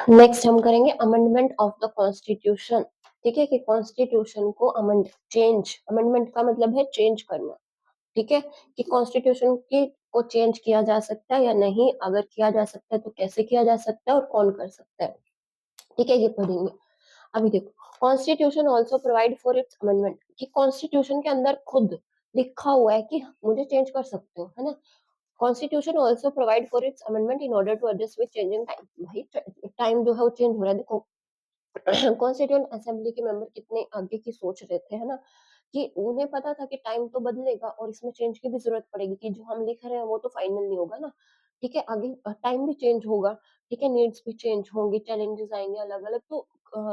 Next हम करेंगे amendment of the constitution. ठीक है कि कॉन्स्टिट्यूशन को अमेंडमेंट का मतलब है चेंज करना। ठीक है कि कॉन्स्टिट्यूशन की को चेंज किया जा सकता है या नहीं, अगर किया जा सकता है तो कैसे किया जा सकता है और कौन कर सकता है। ठीक है, ये पढ़ेंगे। अभी देखो, constitution also provide for its amendment, कि कॉन्स्टिट्यूशन के अंदर खुद लिखा हुआ है कि मुझे चेंज कर सकते हो, है ना। Constitution also provide for its amendment in order to adjust with changing time. भाई टाइम जो है वो चेंज हो रहा है, देखो। कॉन्स्टिट्यूएंट असेंबली के मेंबर कितने आगे की सोच रहे थे, है ना, कि उन्हें पता था कि टाइम तो बदलेगा और इसमें चेंज की भी जरूरत पड़ेगी, कि जो हम लिख रहे हैं वो तो फाइनल नहीं होगा ना। ठीक है, आगे टाइम भी चेंज होगा। ठीक है, नीड्स भी चेंज होंगी, चैलेंजेस आएंगे अलग अलग, तो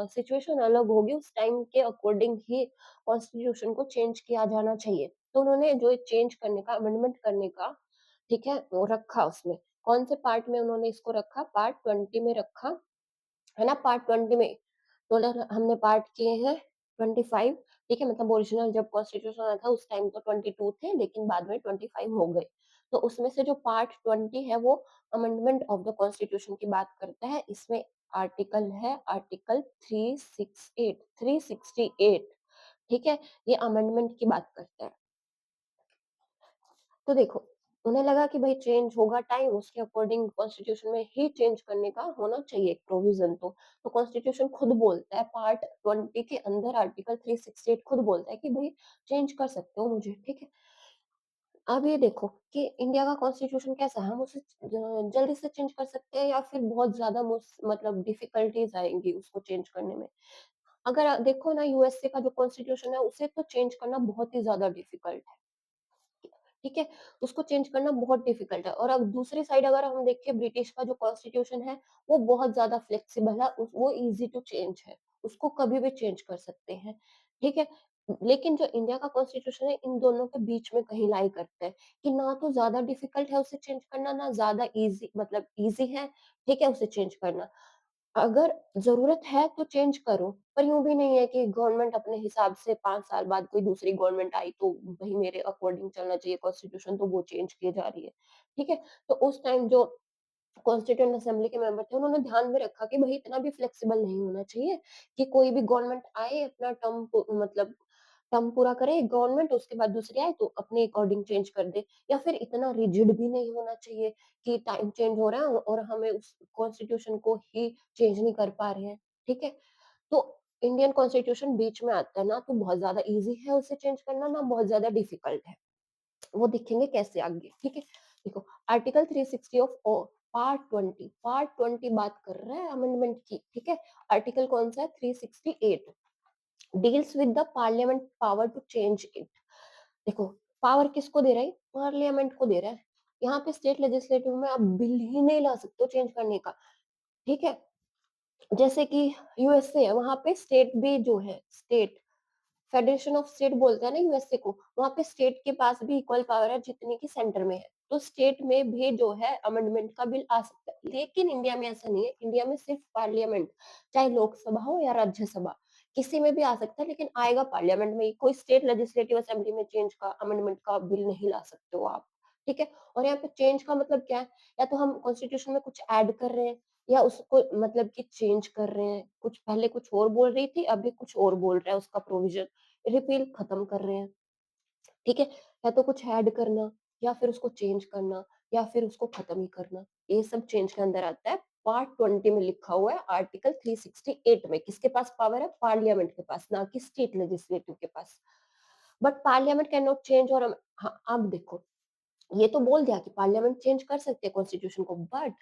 सिचुएशन अलग होगी, उस टाइम के अकॉर्डिंग ही कॉन्स्टिट्यूशन को चेंज किया जाना चाहिए। तो उन्होंने जो चेंज करने का, अमेंडमेंट करने का, ठीक है, वो रखा उसमें। कौन से पार्ट में उन्होंने इसको रखा? पार्ट 20 में रखा, है ना। पार्ट 20 में टोटल हमने पार्ट किए हैं 25। ठीक है, मतलब ओरिजिनल जब कॉन्स्टिट्यूशन आया था उस टाइम तो 22 थे, लेकिन बाद में 25 हो गए। तो उसमें से जो पार्ट 20 है वो अमेंडमेंट ऑफ द कॉन्स्टिट्यूशन की बात करता है। इसमें आर्टिकल है आर्टिकल 368। ठीक है, ये अमेंडमेंट की बात करता है। तो देखो, उन्हें लगा कि भाई चेंज होगा टाइम, उसके अकॉर्डिंग कॉन्स्टिट्यूशन में ही चेंज करने का होना चाहिए एक प्रोविजन। तो कॉन्स्टिट्यूशन खुद बोलता है, पार्ट 20 के अंदर आर्टिकल 368 खुद बोलता है कि भाई चेंज कर सकते हो मुझे। ठीक है, अब ये देखो कि इंडिया का कॉन्स्टिट्यूशन कैसा है, हम उसे जल्दी से चेंज कर सकते हैं या फिर बहुत ज्यादा मतलब डिफिकल्टीज आएंगी उसको चेंज करने में। अगर देखो ना, यूएसए का जो कॉन्स्टिट्यूशन है उसे तो चेंज करना बहुत ही ज्यादा डिफिकल्ट है। ठीक है, उसको चेंज करना बहुत डिफिकल्ट है। और अब दूसरी साइड अगर हम देखें, ब्रिटिश का जो कॉन्स्टिट्यूशन है वो बहुत ज्यादा फ्लेक्सिबल है, वो इजी टू चेंज है, उसको कभी भी चेंज कर सकते हैं। ठीक है, लेकिन जो इंडिया का कॉन्स्टिट्यूशन है इन दोनों के बीच में कहीं लाई करता है, कि ना तो ज्यादा डिफिकल्ट है उसे चेंज करना, ना ज्यादा इजी, मतलब इजी है, ठीक है, उसे चेंज करना। अगर ज़रूरत है तो चेंज करो, पर यूँ भी नहीं है कि गवर्नमेंट अपने हिसाब से 5 साल बाद कोई दूसरी गवर्नमेंट आई तो भई मेरे अकॉर्डिंग चलना चाहिए कॉन्स्टिट्यूशन, तो वो चेंज किए जा रही है। ठीक है? तो उस टाइम जो कॉन्स्टिट्यूएंट असेंबली के मेंबर थे उन्होंने ध्यान में रखा कि भई इतना भी फ्लेक्सिबल नहीं होना चाहिए, कि कोई भी गवर्नमेंट आए अपना टर्म को मतलब टर्म पूरा करे एक गवर्नमेंट, उसके बाद दूसरी आए तो अपने अकॉर्डिंग चेंज कर दे, या फिर इतना रिजिड भी नहीं होना चाहिए कि टाइम चेंज हो रहा है और हमें उस कॉन्स्टिट्यूशन को ही चेंज नहीं कर पा रहे हैं। ठीक है? तो इंडियन कॉन्स्टिट्यूशन बीच में आता है, ना तो बहुत ज्यादा इजी है उसे चेंज करना, ना बहुत ज्यादा डिफिकल्ट है। वो दिखेंगे कैसे आगे। ठीक है, देखो, आर्टिकल 360 ऑफ पार्ट 20 बात कर रहा है अमेंडमेंट की। ठीक है, आर्टिकल कौन सा है? 368 deals with the parliament power to change it. देखो, पावर किसको दे रहा है? पार्लियामेंट को दे रहा है। यहाँ पे स्टेट लेजिस्लेटिव में आप बिल ही नहीं ला सकते हो चेंज करने का। ठीक है, जैसे कि यूएसए है, वहां पे स्टेट भी जो है, स्टेट फेडरेशन ऑफ स्टेट बोलते हैं ना यूएसए को, वहां पे स्टेट के पास भी इक्वल पावर है जितनी की सेंटर में है। तो स्टेट में भी जो है अमेंडमेंट का बिल आ सकता है, लेकिन इंडिया में ऐसा नहीं है। इंडिया में सिर्फ पार्लियामेंट, चाहे लोकसभा हो या राज्यसभा, किसी में भी आ सकता है, लेकिन आएगा पार्लियामेंट में ही। कोई स्टेट लेजिस्लेटिव असेंबली में चेंज का, अमेंडमेंट का बिल नहीं ला सकते हो आप। ठीक है, और यहाँ पे चेंज का मतलब क्या है? या तो हम कॉन्स्टिट्यूशन में कुछ ऐड कर रहे हैं, या उसको मतलब कि चेंज कर रहे हैं, कुछ पहले कुछ और बोल रही थी अभी कुछ और बोल रहा है उसका प्रोविजन, रिपील खत्म कर रहे हैं। ठीक है, या तो कुछ ऐड करना, या फिर उसको चेंज करना, या फिर उसको खत्म ही करना, ये सब चेंज के अंदर आता है। पार्ट 20 में लिखा हुआ है आर्टिकल 368 में। किसके पास पावर है? पार्लियामेंट के पास, ना कि स्टेट लेजिस्लेटिव के पास। But parliament can not change. और हाँ, अब देखो, ये तो बोल दिया कि पार्लियामेंट चेंज कर सकते हैं कॉन्स्टिट्यूशन को, बट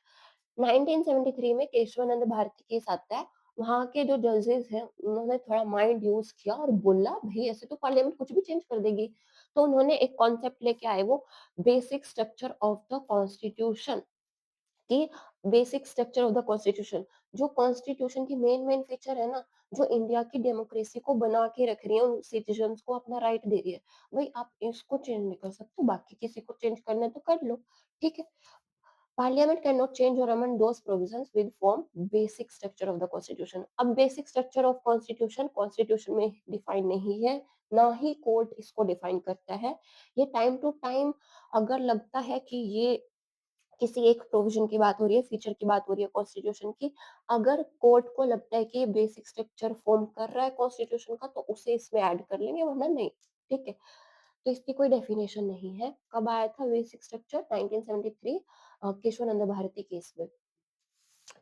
1973 में केशवानंद भारती केस आता है। वहाँ के जो जजेस हैं उन्होंने थोड़ा माइंड यूज किया और बोला भाई ऐसे तो पार्लियामेंट कुछ भी चेंज कर देगी। तो उन्होंने एक कॉन्सेप्ट लेके आए, वो basic structure of the constitution, कि basic structure of the constitution, जो कॉन्स्टिट्यूशन की मेन मेन फीचर है ना, जो इंडिया की डेमोक्रेसी को बना के रख रही है, उन सिटीजन्स को अपना राइट दे रही है, भाई आप इसको चेंज नहीं कर सकते, बाकी किसी को चेंज करना है तो कर लो। ठीक है, Parliament cannot change or amend those provisions which form basic structure of the constitution. अब basic structure of constitution में डिफाइन नहीं है, ना ही कोर्ट इसको डिफाइन करता है। ये टाइम टू टाइम अगर लगता है कि ये किसी एक प्रोविजन की बात हो रही है, फीचर की बात हो रही है कॉन्स्टिट्यूशन की, अगर कोर्ट को लगता है कि ये बेसिक स्ट्रक्चर फॉर्म कर रहा है कॉन्स्टिट्यूशन का, तो उसे इसमें ऐड कर लेंगे, वरना नहीं, ठीक है? तो इसकी कोई डेफिनेशन नहीं है। कब आया था basic structure? 1973 Kesavananda Bharati case में,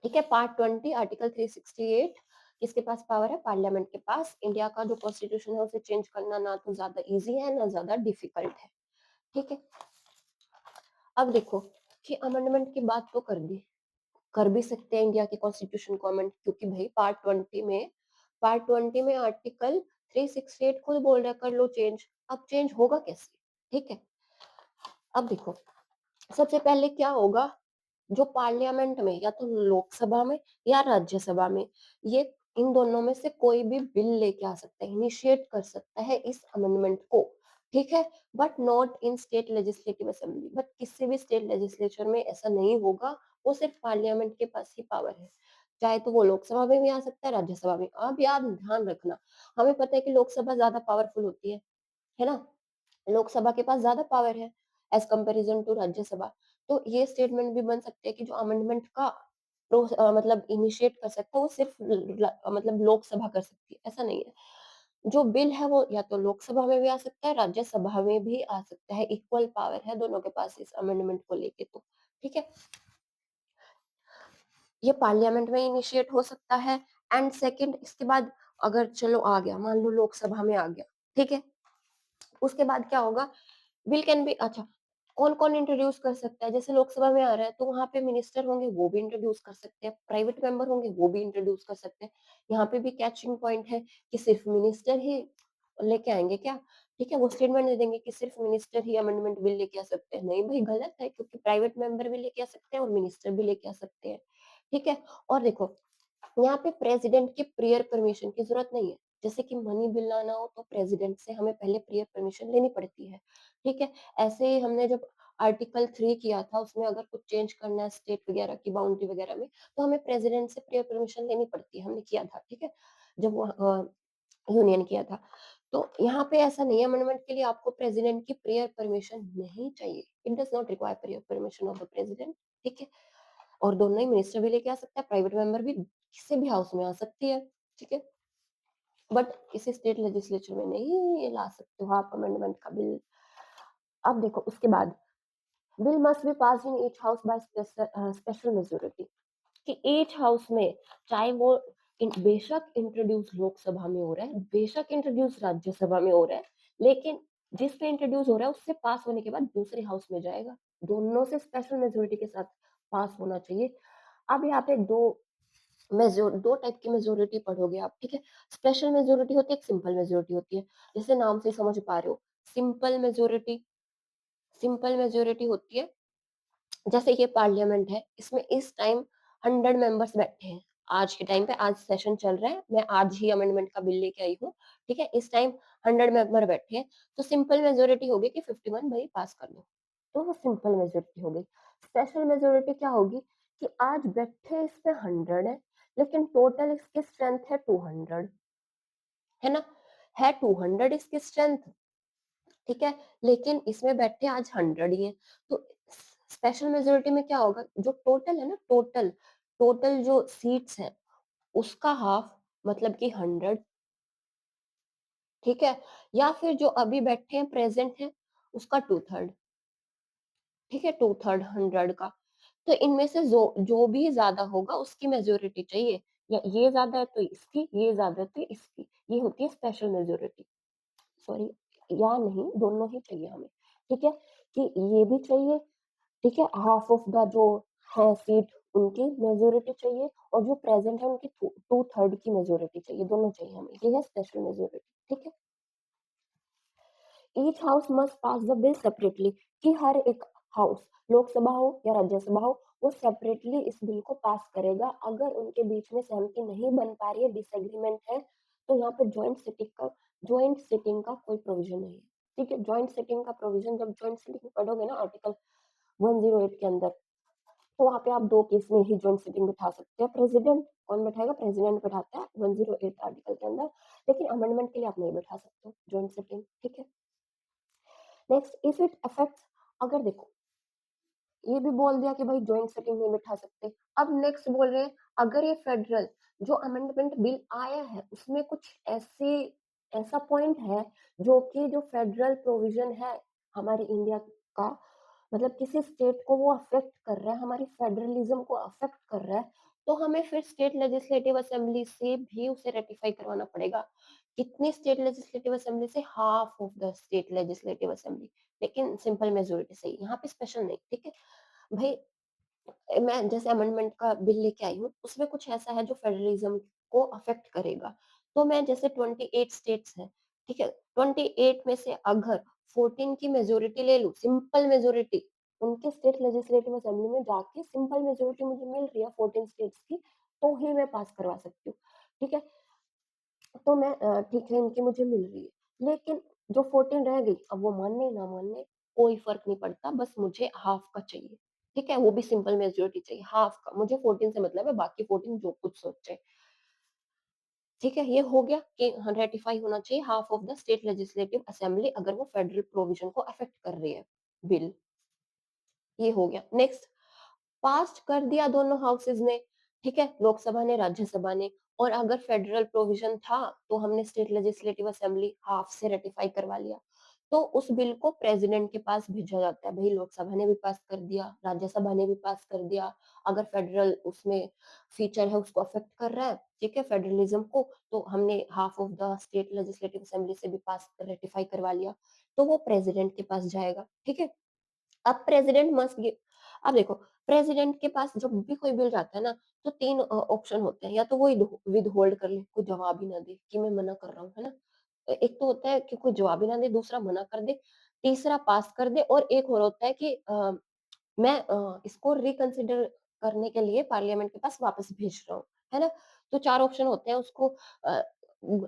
ठीक है? पार्ट 20 आर्टिकल 368 किसके पास पावर है? पार्लियामेंट के पास। इंडिया का जो कॉन्स्टिट्यूशन है उसे चेंज करना ना तो ज़्यादा ईज़ी है, ना ज़्यादा डिफिकल्ट है, ठीक है? अब देखो कि अमेंडमेंट की बात तो कर भी सकते हैं इंडिया के कॉन्स्टिट्यूशन को अमेंड, क्योंकि भाई पार्ट 20 में आर्टिकल 368 खुद बोल रहा है कर लो चेंज। अब चेंज होगा कैसे? ठीक है? अब देखो, सबसे पहले क्या होगा, जो पार्लियामेंट में या तो लोकसभा में या राज्यसभा में, ये इन दोनों में से कोई भी बिल लेके आ सकता है, इनिशिएट कर सकता है इस अमेंडमेंट को, ठीक है? But not in state legislative assembly, but किसी भी स्टेट लेजिस्लेचर में ऐसा नहीं होगा, वो सिर्फ पार्लियामेंट के पास ही पावर है। चाहे तो वो लोकसभा में भी आ सकता है, राज्यसभा में। अब याद ध्यान रखना, हमें पता है कि लोकसभा ज्यादा पावरफुल होती है ना? लोकसभा के पास ज्यादा पावर है एज कंपैरिजन टू राज्यसभा। तो ये स्टेटमेंट भी बन सकते हैं कि जो अमेंडमेंट का मतलब इनिशिएट कर सकता है वो सिर्फ मतलब लोकसभा कर सकती है, ऐसा नहीं है। जो बिल है वो या तो लोकसभा में भी आ सकता है, राज्यसभा में भी आ सकता है, इक्वल पावर है दोनों के पास इस अमेंडमेंट को लेके, तो ठीक है? ये पार्लियामेंट में इनिशिएट हो सकता है। एंड सेकंड, इसके बाद अगर चलो आ गया, मान लो लोकसभा में आ गया, ठीक है? उसके बाद क्या होगा, बिल कैन बी, अच्छा, कौन-कौन इंट्रोड्यूस कर सकता है? जैसे लोकसभा में आ रहा है तो वहाँ पे मिनिस्टर होंगे, वो भी इंट्रोड्यूस कर सकते हैं, प्राइवेट मेंबर होंगे, वो भी इंट्रोड्यूस कर सकते हैं। यहाँ पे भी कैचिंग पॉइंट है कि सिर्फ मिनिस्टर ही लेके आएँगे क्या? ठीक है, वो स्टेटमेंट दे देंगे कि सिर्फ मिनिस्टर ही अमेंडमेंट बिल लेके आ सकते हैं। नहीं भई, गलत है, क्योंकि प्राइवेट मेंबर भी लेके आ सकते हैं और मिनिस्टर भी लेके आ सकते हैं। ठीक है? और देखो, यहाँ पे प्रेसिडेंट की प्रियर परमिशन की जरूरत नहीं है। जैसे कि मनी बिल लाना हो तो प्रेसिडेंट से हमें पहले प्रियर परमिशन लेनी पड़ती है, ठीक है? ऐसे ही हमने जब आर्टिकल 3 किया था, उसमें अगर कुछ चेंज करना है स्टेट वगैरह की बाउंड्री वगैरह में, तो हमें प्रेसिडेंट से प्रियर परमिशन लेनी पड़ती है, हमने किया था, ठीक है? जब वो यूनियन किया था। तो यहाँ पे ऐसा नहीं है, अमेंडमेंट के लिए आपको प्रेसिडेंट की प्रियर परमिशन नहीं चाहिए। It does not require prior permission of the president, ठीक है? और दोनों ही मिनिस्टर भी लेके आ सकता है, प्राइवेट मेंबर भी किसी भी हाउस में आ सकती है, ठीक है? बट किसी स्टेट लेजिस्लेचर में नहीं ला सकते हो आप अमेंडमेंट का बिल। अब देखो उसके बाद, bill must be passed in each house by special majority, कि ईच हाउस में, चाहे वो बेशक इंट्रोड्यूस लोकसभा में हो रहा है, बेशक इंट्रोड्यूस राज्यसभा में हो रहा है, लेकिन जिस पे इंट्रोड्यूस हो रहा है उससे पास होने के बाद दूसरे हाउस में जाएगा, दोनों से स्पेशल मेजोरिटी के साथ पास होना चाहिए। अब यहाँ पे दो टाइप की मेजोरिटी पढ़ोगे आप, ठीक है? स्पेशल मेजोरिटी होती है, एक सिंपल मेजोरिटी होती है। जैसे नाम से समझ पा रहे हो, सिंपल मेजोरिटी, सिंपल मेजोरिटी होती है, जैसे ये पार्लियामेंट है, इसमें इस टाइम 100 मेंबर्स बैठे हैं। आज के टाइम पे, आज सेशन चल रहा है, मैं आज ही अमेंडमेंट का बिल लेके आई हूँ, ठीक है? इस टाइम 100 मेंबर बैठे हैं, तो सिंपल मेजोरिटी होगी कि 51 भाई पास कर दो, तो वो सिंपल मेजोरिटी हो गई। स्पेशल मेजोरिटी क्या होगी कि आज बैठे इस पे 100 है, लेकिन टोटल इसकी स्ट्रेंथ है 200, है ना? है 200 इसकी स्ट्रेंथ, ठीक है? लेकिन इसमें बैठे आज 100 ही हैं। तो स्पेशल मेजॉरिटी में क्या होगा, जो टोटल है ना, टोटल जो सीट्स हैं, उसका हाफ, मतलब कि 100, ठीक है? या फिर जो अभी बैठे हैं, प्रेजेंट हैं, उसका 2/3, ठीक है? 2/3 100 का। तो इनमें से जो भी ज्यादा होगा उसकी मेजोरिटी चाहिए, या ये ज्यादा है तो इसकी, ये ज्यादा है तो इसकी, ये होती है स्पेशल मेजोरिटी। सॉरी, या नहीं, दोनों ही चाहिए हमें, ठीक है? कि ये भी चाहिए, ठीक है? हाफ ऑफ द जो है सीट, उनकी मेजोरिटी चाहिए, और जो प्रेजेंट है उनकी 2/3 की मेजोरिटी चाहिए, दोनों चाहिए हमें, ये है स्पेशल मेजोरिटी, ठीक है? Each house must pass the bill separately, कि हर एक हाउस, लोकसभा हो या राज्यसभा हो, वो सेपरेटली इस बिल को पास करेगा। अगर उनके बीच में सहमति नहीं बन पा रही है, डिसएग्रीमेंट है, तो यहाँ पे ज्वाइंट सिटिंग का कोई प्रोविजन नहीं है, ठीक है? ज्वाइंट सिटिंग का प्रोविजन, जब ज्वाइंट सिटिंग पढ़ोगे ना आर्टिकल 108 के अंदर, तो वहाँ पे आप दो केस में ही ज्वाइंट सिटिंग बिठा सकते हैं। प्रेसिडेंट कौन बैठाएगा? प्रेसिडेंट बैठाता है 108 आर्टिकल के अंदर, लेकिन अमेंडमेंट के लिए आप नहीं बैठा सकते ज्वाइंट सिटिंग, ठीक है? नेक्स्ट, इफ इट अफेक्ट्स, अगर देखो ये भी बोल दिया कि भाई जॉइंट सिटिंग नहीं बिठा सकते। अब नेक्स्ट बोल रहे हैं अगर ये फेडरल जो अमेंडमेंट बिल आया है उसमें कुछ ऐसे ऐसा पॉइंट है जो कि जो फेडरल प्रोविजन है हमारे इंडिया का, मतलब किसी स्टेट को वो अफेक्ट कर रहा है, हमारी फेडरलिज्म को अफेक्ट कर रहा है, तो हमें फिर स्टेट लेजिस्लेटिव असेंबली से भी उसे रेटिफाई करवाना पड़ेगा। कितनी स्टेट लेजिस्लेटिव असेंबली से? Half of the state legislative assembly, लेकिन सिंपल मेजोरिटी से ही, यहाँ पे स्पेशल नहीं, ठीक है भाई। मैं जैसे अमेंडमेंट का बिल लेके आई हूँ, उसमें कुछ ऐसा है जो फेडरलिज्म को अफेक्ट करेगा। तो मैं जैसे 28 स्टेट्स हैं, ठीक है? 28 में से अगर 14 की मेजॉरिटी ले लूँ, सिंपल मेजॉरिटी, उनके स्टेट लेजिस्लेटिव असेंबली में जाके सिंपल मेजॉरिटी मुझे मिल रही है 14 स्टेट्स की, तो ही मैं पास करवा सकती हूँ, ठीक है? तो मैं ठीक है इनकी मुझे मिल रही है। लेकिन जो 14 रह गई, अब वो माने ना माने कोई फ़र्क नहीं पड़ता, बस मुझे हाफ का चाहिए, ठीक है? वो भी सिंपल मेजॉरिटी चाहिए, हाफ का। मुझे 14 से मतलब है, बाकी 14 जो कुछ सोचे, ठीक है? ये हो गया कि हाँ, रेटिफाई होना चाहिए half of the state legislative assembly अगर वो फेडरल प्रोविजन को अफेक्ट कर रही है, बिल। ये हो गया। नेक्स्ट, पास्ट कर दिया दोनों हाउसेज ने, ठीक है? लोकसभा ने, राज्यसभा ने, और अगर फेडरल प्रोविजन था तो हमने स्टेट लेजिस्लेटिव असेंबली हाफ से रेटिफाई करवा लिया। तो उस बिल को प्रेसिडेंट के पास भेजा जाता है। भई लोकसभा ने भी पास कर दिया, राज्यसभा ने भी पास कर दिया। अगर फेडरल उसमें फीचर है उसको अफेक्ट कर रहा है, ठीक है, फेडरलिज्म को, तो हमने half of the state legislative assembly से भी पास रेटिफाई करवा लिया। तो वो प्रेसिडेंट के पास जाएगा, ठीक है? अब प्रेसिडेंट मस्ट गिव, अब देखो प्रेसिडेंट के पास जब भी कोई बिल जाता है ना, तो 3 ऑप्शन होते हैं, या तो वो विथहोल्ड कर ले, कोई जवाब ही ना दे कि मैं मना कर रहा हूँ, है ना? एक तो होता है कि कोई जवाब ही ना दे, दूसरा मना कर दे, तीसरा पास कर दे, और एक और होता है कि मैं इसको रिकंसिडर करने के लिए पार्लियामेंट के पास वापस भेज रहा हूँ, है ना? तो 4 ऑप्शन होते हैं, उसको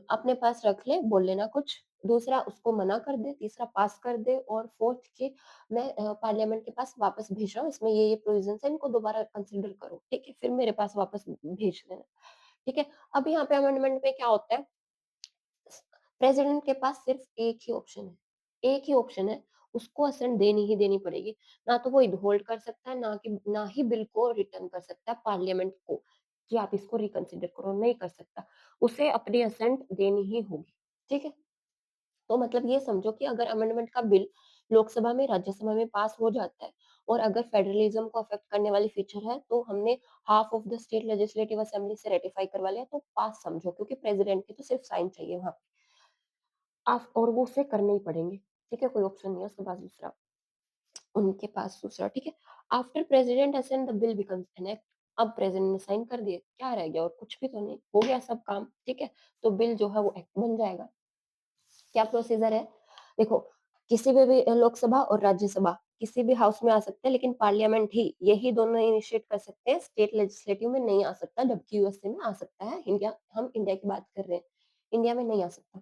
अपने पास रख ले, बोल लेना कुछ, दूसरा उसको मना कर दे, तीसरा पास कर दे, और फोर्थ कि मैं पार्लियामेंट के पास वापस भेज रहा हूँ, इसमें ये प्रोविजंस है, इनको दोबारा कंसिडर करो, ठीक है? फिर मेरे पास वापस भेज देना, ठीक है? अब यहाँ पे अमेंडमेंट में क्या होता है, प्रेसिडेंट के पास सिर्फ एक ही ऑप्शन है, एक ही ऑप्शन है, उसको असेंट देनी ही देनी पड़ेगी। ना तो वो विथहोल्ड कर सकता है, ना ही बिल को रिटर्न कर सकता है पार्लियामेंट को, कि आप इसको रिकंसिडर करो, नहीं कर सकता। उसे अपनी असेंट देनी ही होगी, ठीक है? तो मतलब ये समझो कि अगर अमेंडमेंट का बिल लोकसभा में, राज्यसभा में पास हो जाता है, और अगर फेडरलिज्म को अफेक्ट करने वाली फीचर है, तो हमने half of the state legislative assembly से रेटिफाई करवा लिया, तो पास समझो, क्योंकि प्रेसिडेंट की तो सिर्फ साइन चाहिए वहां पे, आप और वो उसे करने ही पड़ेंगे, ठीक है? कोई ऑप्शन नहीं है उसके पास दूसरा, उनके पास दूसरा, ठीक है? After president assent the bill becomes an act. अब प्रेसिडेंट ने साइन कर दिए, क्या रह गया? और कुछ भी तो नहीं, हो गया सब काम, ठीक है? तो बिल जो है वो एक्ट बन जाएगा। क्या प्रोसीजर है? देखो, किसी में भी लोकसभा और राज्यसभा किसी भी हाउस में आ सकते हैं, लेकिन पार्लियामेंट ही यही दोनों इनिशिएट कर सकते हैं, स्टेट लेजिस्लेटिव में नहीं आ सकता, जबकि यूएसए में आ सकता है। इंडिया, हम इंडिया की बात कर रहे हैं, इंडिया में नहीं आ सकता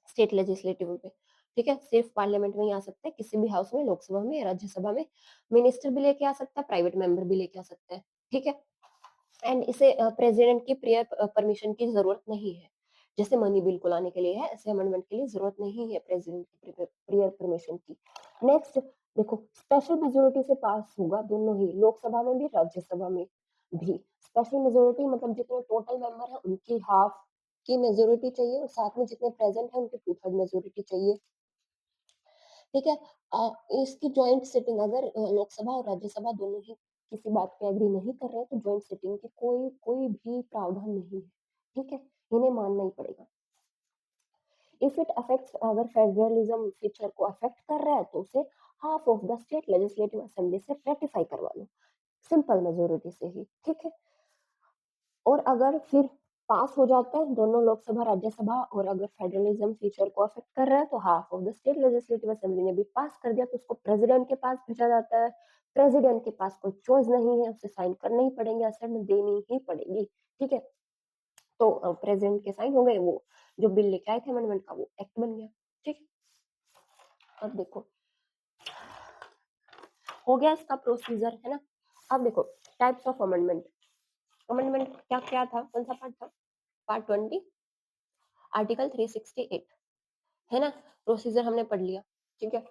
स्टेट लेजिस्लेटिव में, ठीक है? सिर्फ पार्लियामेंट में ही आ सकता है, किसी भी हाउस में, लोकसभा में, राज्यसभा में। मिनिस्टर भी लेके आ सकता है, प्राइवेट मेंबर भी लेके आ सकता है, ठीक है? एंड इसे प्रेसिडेंट की प्रियर परमिशन की जरूरत नहीं है। जैसे मनी बिल को लाने के लिए है, ऐसे अमेंडमेंट के लिए जरूरत नहीं है प्रेसिडेंट की प्रियर परमिशन की। नेक्स्ट, देखो स्पेशल मेजोरिटी से पास होगा दोनों ही, लोकसभा में भी, राज्यसभा में भी। स्पेशल मेजोरिटी मतलब जितने टोटल मेंबर है उनकी हाफ की मेजोरिटी चाहिए, और साथ में जितने प्रेजेंट है उनकी 2/3 मेजोरिटी चाहिए, ठीक है? इसकी जॉइंट सिटिंग अगर लोकसभा और राज्यसभा दोनों ही किसी बात पे एग्री नहीं कर रहे हैं, तो जॉइंट सिटिंग की कोई कोई भी प्रावधान नहीं है, ठीक है? इन्हें मानना ही पड़ेगा। इफ इट अफेक्ट्स, अगर फेडरलिज्म फीचर को अफेक्ट कर रहा है, तो उसे half of the state legislative assembly से रेटिफाई करवा लो, सिंपल मेजोरिटी से ही, ठीक है? और अगर फिर पास हो जाता है दोनों, लोकसभा, राज्यसभा, और अगर फेडरलिज्म फीचर को अफेक्ट कर रहा है, तो half of the state legislative assembly ने भी पास कर दिया, तो उसको प्रेसिडेंट के पास भेजा जाता है। प्रेसिडेंट के पास कोई चॉइस नहीं है, उसे साइन करने ही पड़ेंगे, असेंट देनी ही पड़ेगी, ठीक है? तो प्रेसिडेंट के साइन हो गए, वो जो बिल लेके आए थे अमेंडमेंट का, वो एक्ट बन गया, ठीक है? अब देखो, हो गया इसका प्रोसीजर, है ना? अब देखो टाइप्स ऑफ अमेंडमेंट। अमेंडमेंट क्या क्या था, कौन सा पार्ट था? पार्ट 20, आर्टिकल 368, है ना? प्रोसीजर हमने पढ़ लिया, ठीक है?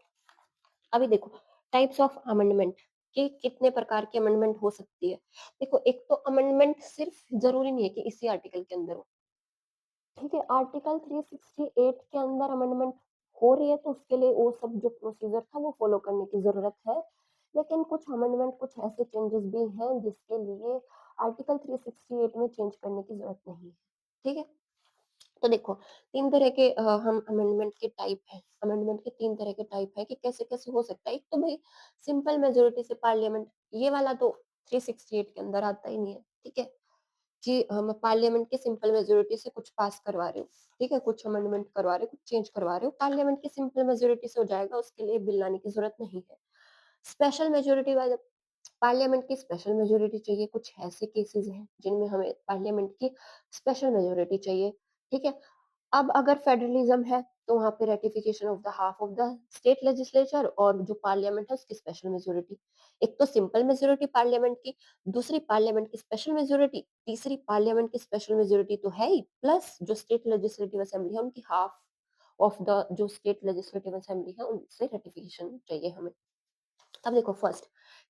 अभी देखो टाइप्स ऑफ अमेंडमेंट कि कितने प्रकार की अमेंडमेंट हो सकती है। देखो, एक तो अमेंडमेंट सिर्फ ज़रूरी नहीं है कि इसी आर्टिकल के अंदर हो, ठीक है? आर्टिकल 368 के अंदर अमेंडमेंट हो रही है तो उसके लिए वो सब जो प्रोसीजर था वो फॉलो करने की ज़रूरत है। लेकिन कुछ अमेंडमेंट, कुछ ऐसे चेंजेस भी हैं जिसके लिए आर्टिकल 368 में चेंज करने की ज़रूरत नहीं है, ठीक है? तो देखो, 3 तरह के हम अमेंडमेंट के टाइप हैं। अमेंडमेंट के 3 तरह के टाइप हैं कि कैसे-कैसे हो सकता है। एक तो भई सिंपल मेजॉरिटी से पार्लियामेंट, ये वाला तो 368 के अंदर आता ही नहीं है, ठीक है? कि हम पार्लियामेंट की सिंपल मेजॉरिटी से कुछ पास करवा रहे हो, ठीक है? कुछ अमेंडमेंट करवा रहे हो, कुछ चेंज करवा रहे हो, पार्लियामेंट की सिंपल मेजॉरिटी से हो जाएगा, उसके लिए बिल लाने की ज़रूरत नहीं है। स्पेशल मेजॉरिटी वाले, पार्लियामेंट की स्पेशल मेजॉरिटी चाहिए, कुछ ऐसे केसेज़ हैं जिनमें हमें पार्लियामेंट की स्पेशल मेजॉरिटी चाहिए, ठीक है? अब अगर फेडरलिज्म है, तो वहाँ पे ratification of the half of the state legislature और जो पार्लियामेंट है उसकी स्पेशल मेजॉरिटी। एक तो सिंपल मेजॉरिटी पार्लियामेंट की, दूसरी पार्लियामेंट की स्पेशल मेजॉरिटी, तीसरी पार्लियामेंट की स्पेशल मेजॉरिटी तो है ही, प्लस जो स्टेट लेजिस्लेटिव असेंबली है उनकी हाफ ऑफ द जो स्टेट लेजिस्लेटिव असेंबली है उनसे रैटिफिकेशन चाहिए हमें। अब देखो फर्स्ट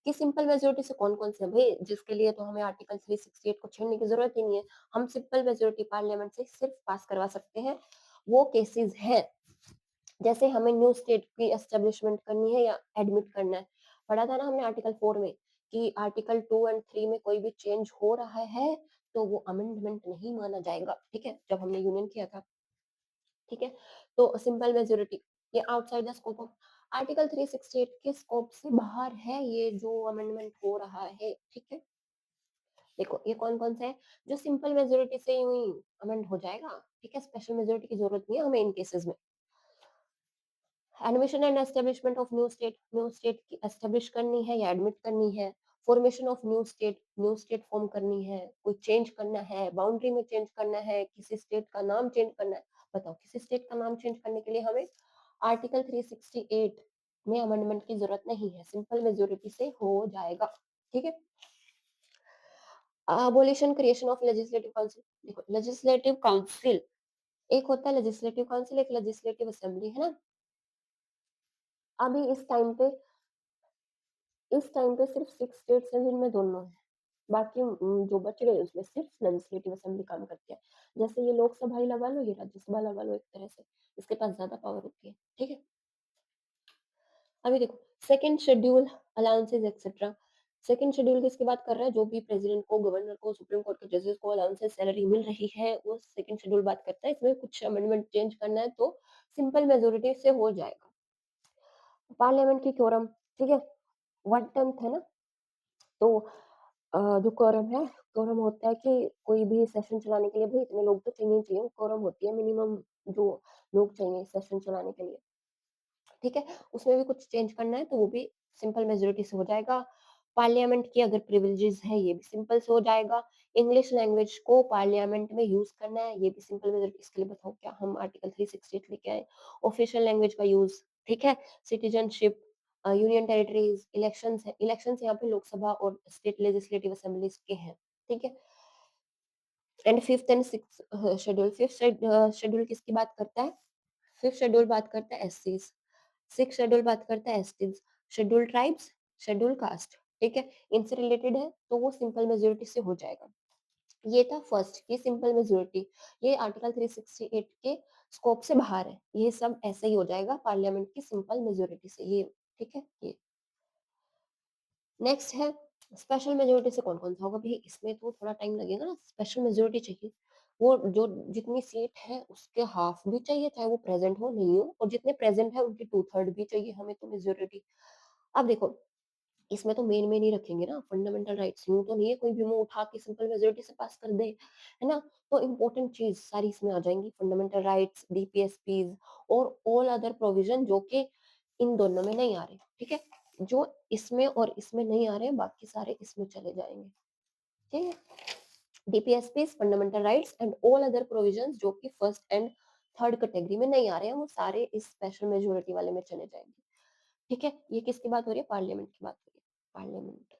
कि सिंपल मेजॉरिटी से कौन-कौन से हैं भई, जिसके लिए तो हमें आर्टिकल 368 को छेड़ने की ज़रूरत ही नहीं है। हम सिंपल मेजॉरिटी पार्लियामेंट से सिर्फ पास करवा सकते हैं। वो केसेज़ हैं, जैसे हमें न्यू स्टेट की एस्टेब्लिशमेंट करनी है या एडमिट करना है। पढ़ा था ना हमने आर्टिकल 4 में कि आर्टिकल 2 एंड 3 में कोई भी चेंज हो रहा है, तो वो अमेंडमेंट नहीं माना जाएगा, ठीक है? जब हमने यूनियन किया था, ठीक है? तो सिंपल मेजॉरिटी ये outside the scope of article 368 के स्कोप से बाहर है ये जो अमेंडमेंट हो रहा है, ठीक है? देखो ये कौन-कौन से हैं, जो सिंपल मेजॉरिटी से यूँ ही अमेंड हो जाएगा, ठीक है? स्पेशल मेजॉरिटी की ज़रूरत नहीं है हमें इन केसेज़ में। Admission and establishment of new state की एस्टेब्लिश करनी है या एडमिट करनी है, formation of new state form करनी है, कोई चेंज करना है, बाउंड्री में चेंज करना है, किसी स्टेट का नाम चेंज करना है। बताओ किसी स्टेट का नाम चेंज करने के लिए हमें आर्टिकल 368 में अमेंडमेंट की जरूरत नहीं है, सिंपल मेजॉरिटी से हो जाएगा, ठीक है? Abolition creation of legislative council, देखो लेजिस्लेटिव काउंसिल एक होता है, लेजिस्लेटिव काउंसिल एक लेजिस्लेटिव असेंबली, है ना? अभी इस टाइम पे सिर्फ 6 स्टेट्स हैं जिनमें दोनों हैं। बाकी जो बच गए उसमें सिर्फ लेजिस्लेटिव असेंबली काम करती है। जैसे ये लोकसभा ही लगा लो, ये राज्यसभा लगा लो, एक तरह से इसके पास ज़्यादा पावर होती है, ठीक है? अभी देखो second schedule, allowances etcetera. Second schedule किसकी बात कर रहा है? जो भी प्रेसिडेंट को, गवर्नर को, सुप्रीम कोर्ट के जजेस को अलाउंसेस सैलरी मिल रही है, वो सेकंड शेड्यूल बात करता है। इसमें कुछ अमेंडमेंट चेंज करना है तो सिंपल मेजॉरिटी से हो जाएगा। पार्लियामेंट की क्योरम, ठीक है? 1/10 है ना? तो जो क्वोरम है, क्वोरम होता है कि कोई भी सेशन चलाने के लिए भई इतने लोग तो चाहिए ही चाहिए, क्वोरम होती है मिनिमम जो लोग चाहिए सेशन चलाने के लिए, ठीक है? उसमें भी कुछ चेंज करना है तो वो भी सिंपल मेजॉरिटी से हो जाएगा। पार्लियामेंट की अगर प्रिविलेजेस है ये भी सिंपल से हो जाएगा। इंग्लिश लैंग्वेज को पार्लियामेंट में यूज़ करना है, ये भी सिंपल मेजॉरिटी, इसके लिए बताओ क्या हम आर्टिकल 368 लेके आए। ऑफिशियल लैंग्वेज का यूज़, ठीक है? सिटीजनशिप, यूनियन टेरिटरीज़, इलेक्शंस यहाँ पे लोकसभा और स्टेट लेजिस्लेटिव असेंबलीज़ के हैं, ठीक है? And 5th and 6th schedule, 5th schedule किसकी बात करता है? 5th शेड्यूल बात करता है एससीज़, 6th शेड्यूल बात करता है एसटीज़, शेड्यूल ट्राइब्स, शेड्यूल कास्ट, ठीक है? इनसे रिलेटेड है तो वो सिंपल मेजॉरिटी से हो जाएगा। ये था फर्स्ट, ये सिंपल मेजॉरिटी, ये आर्टिकल 368 के स्कोप से बाहर है। ये सब ऐसे ही हो जाएगा पार्लियामेंट की सिंपल मेजॉरिटी से, ये ठीक है? ये नेक्स्ट है स्पेशल मेजॉरिटी से कौन-कौन सा होगा? भई इसमें तो थोड़ा टाइम लगेगा ना, स्पेशल मेजॉरिटी चाहिए। वो जो जितनी सीट है उसके हाफ भी चाहिए, चाहे वो प्रेज़ेंट हो, नहीं हो, और जितने प्रेज़ेंट है उनकी 2/3 भी चाहिए हमें तो मेजॉरिटी। अब देखो इसमें तो मेन-मेन ही रखेंगे ना, फंडामेंटल राइट्स, यूँ तो नहीं है कोई भी मुँह उठा के सिंपल मेजॉरिटी से पास कर दे, है ना? तो इम्पोर्टेंट चीज़ सारी इसमें आ जाएँगी, फंडामेंटल राइट्स, डीपीएसपीज़ और ऑल अदर प्रोविज़न जो कि इन दोनों में नहीं आ रहे, ठीक है? जो इसमें और इसमें नहीं आ रहे हैं, बाकी सारे इसमें चले जाएँगे, ठीक है? DPSPs, fundamental rights and all other provisions जो कि फर्स्ट एंड थर्ड कैटेगरी में नहीं आ रहे हैं, वो सारे इस स्पेशल मेजॉरिटी वाले में चले जाएँगे, ठीक है? ये किसकी बात हो रही है? पार्लियामेंट की बात हो रही है, पार्लियामेंट।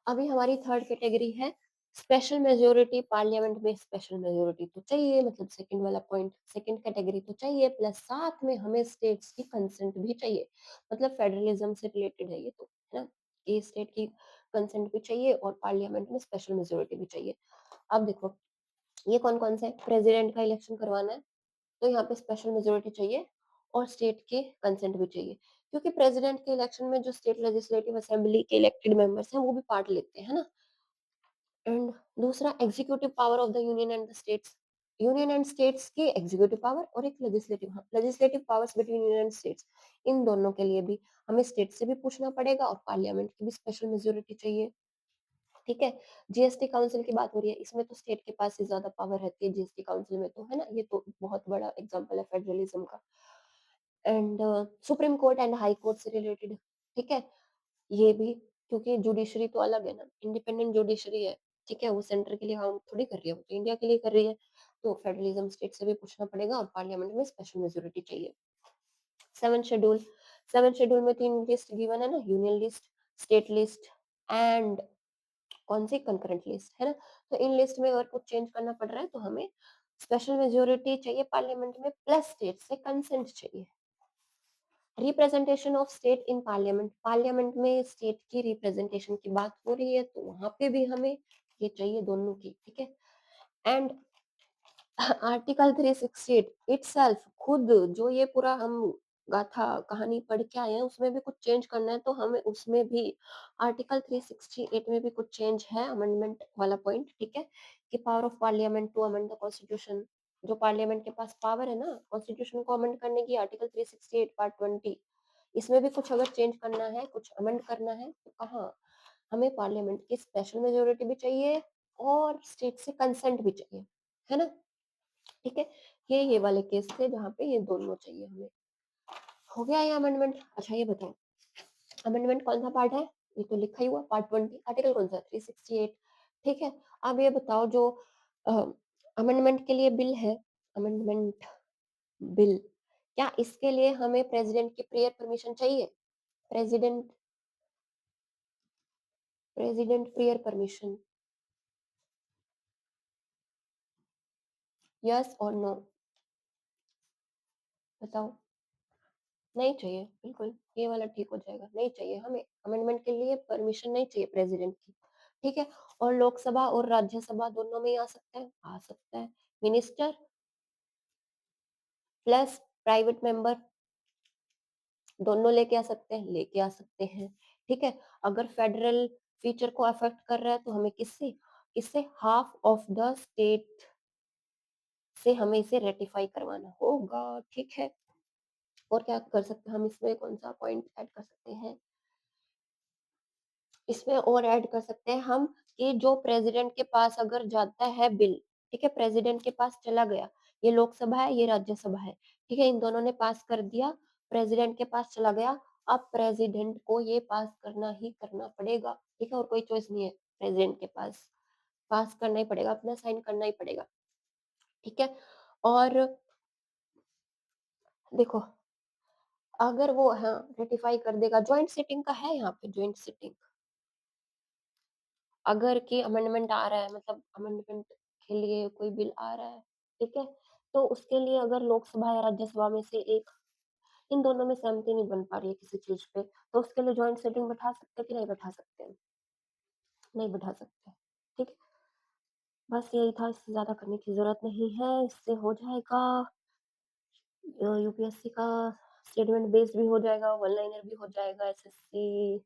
अभी हमारी थर्ड कैटेगरी है स्पेशल मेजॉरिटी पार्लियामेंट में स्पेशल मेजॉरिटी तो चाहिए, मतलब सेकंड वाला पॉइंट, सेकंड कैटेगरी तो चाहिए, प्लस साथ में हमें स्टेट्स की कंसेंट भी चाहिए। मतलब फेडरलिज्म से रिलेटेड है ये तो, है ना? कि स्टेट की कंसेंट भी चाहिए और पार्लियामेंट में स्पेशल मेजॉरिटी भी चाहिए। अब देखो, ये कौन-कौन से है? प्रेसिडेंट का इलेक्शन करवाना है, तो यहाँ पे स्पेशल मेजॉरिटी चाहिए और स्टेट के कंसेंट भी चाहिए। क्योंकि प्रेसिडेंट के इलेक्शन में जो स्टेट लेजिस्लेटिव असेंबली के इलेक्टेड मेंबर्स हैं, वो भी पार्ट लेते हैं, है ना? एंड दूसरा executive power of the union and the states. Union and states की एग्जीक्यूटिव पावर और एक लेजिस्लेटिव, हाँ, legislative powers between union and states. इन दोनों के लिए भी हमें स्टेट से भी पूछना पड़ेगा और पार्लियामेंट की भी स्पेशल मेजॉरिटी चाहिए। ठीक है? जीएसटी काउंसिल की बात हो रही है, इसमें तो स्टेट के पास ही ज़्यादा पावर रहती है जीएसटी काउंसिल में तो, है ना? ये तो बहुत बड़ा एग्जांपल है फेडरलिज्म का। And supreme court and high court से रिलेटेड, ठीक है? ये भी, क्योंकि जुडिशरी तो अलग है ना, इंडिपेंडेंट जुडिशरी है, ठीक है? वो सेंटर के लिए काम थोड़ी कर रही है, वो तो इंडिया के लिए कर रही है। तो फेडरलिज्म स्टेट से भी पूछना पड़ेगा और पार्लियामेंट में स्पेशल मेजॉरिटी चाहिए। 7th शेड्यूल, 7th शेड्यूल में 3 लिस्ट गिवन है ना, union list, state list and कौन सी कंकरेंट लिस्ट, है ना? तो इन लिस्ट में अगर कुछ चेंज करना पड़ रहा है तो हमें स्पेशल मेजॉरिटी चाहिए पार्लियामेंट में, प्लस स्टेट से कंसेंट चाहिए। Representation of state in parliament, parliament में स्टेट की रिप्रेजेंटेशन की बात हो रही है तो वहां पे भी हमें ये चाहिए दोनों की, ठीक है? एंड आर्टिकल 368 इटसेल्फ, खुद जो ये पूरा हम गाथा कहानी पढ़ के आए हैं उसमें भी कुछ चेंज करना है तो हमें उसमें भी आर्टिकल 368 में भी कुछ चेंज है, अमेंडमेंट वाला पॉइंट, ठीक है? कि power of parliament to amend the constitution, जो पार्लियामेंट के पास पावर है ना कॉन्स्टिट्यूशन को अमेंड करने की, आर्टिकल 368 पार्ट 20, इसमें भी कुछ अगर चेंज करना है, कुछ अमेंड करना है तो कहाँ हमें पार्लियामेंट की स्पेशल मेजोरिटी भी चाहिए और स्टेट से कंसेंट भी चाहिए, है ना? ठीक है? ये वाले केस थे जहाँ पे ये दोनों चाहिए हमें। हो गया ये अमेंडमेंट? अच्छा ये बताओ, अमेंडमेंट कौन-सा पार्ट है? ये तो लिखा ही हुआ पार्ट 20, आर्टिकल कौन-सा? 368, ठीक है? अब ये बताओ जो अ, अमेंडमेंट के लिए बिल है, अमेंडमेंट बिल, क्या इसके लिए हमें प्रेज़िडेंट की प्रेयर परमिशन चाहिए? President president prayer permission, yes और नो? बताओ। नहीं चाहिए, बिल्कुल, ये वाला ठीक हो जाएगा, नहीं चाहिए हमें, अमेंडमेंट के लिए परमिशन नहीं चाहिए प्रेज़िडेंट की, ठीक है? और लोकसभा और राज्यसभा दोनों में ही आ सकता है? आ सकता है। मिनिस्टर प्लस प्राइवेट मेंबर दोनों लेके आ सकते हैं? लेके आ सकते हैं, ठीक है? अगर फेडरल फीचर को अफेक्ट कर रहा है तो हमें किससे? किससे? हाल्फ ऑफ द स्टेट से हमें इसे रेटिफाई करवाना होगा, ठीक है? और क्या कर सकते हैं हम इसमें, कौन-सा पॉइंट ऐड कर सकते हैं? इसमें और ऐड कर सकते हैं हम कि जो प्रेसिडेंट के पास अगर जाता है बिल, ठीक है? प्रेसिडेंट के पास चला गया, ये लोकसभा है, ये राज्यसभा है, ठीक है? इन दोनों ने पास कर दिया, प्रेसिडेंट के पास चला गया, अब प्रेसिडेंट को ये पास करना ही करना पड़ेगा, ठीक है? और कोई चॉइस नहीं है प्रेसिडेंट के पास, पास करना ही पड़ेगा, अपना साइन करना ही पड़ेगा, ठीक है? और देखो, अगर वो हाँ, रेटिफाई कर देगा, जॉइंट सिटिंग का है यहाँ पे, जॉइंट सिटिंग अगर कि अमेंडमेंट आ रहा है, मतलब अमेंडमेंट के लिए कोई बिल आ रहा है, ठीक है? तो उसके लिए अगर लोकसभा या राज्यसभा में से एक, इन दोनों में सहमति नहीं बन पा रही है किसी चीज़ पे, तो उसके लिए जॉइंट सेटिंग बैठा सकते हैं कि नहीं बैठा सकते? नहीं बैठा सकते, ठीक है? बस यही था, इससे ज़्यादा करने की ज़रूरत नहीं है, इससे हो जाएगा यूपीएससी का स्टेटमेंट बेस्ड भी हो जाएगा, वन लाइनर भी हो जाएगा, एसएससी,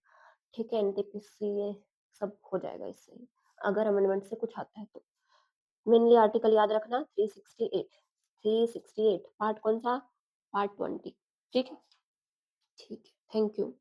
ठीक है? एनटीपीसी, ये सब हो जाएगा इससे, अगर अमेंडमेंट से कुछ आता है तो। मेनली आर्टिकल याद रखना 368, 368 पार्ट कौन सा? पार्ट 20, ठीक है? ठीक है, थैंक यू।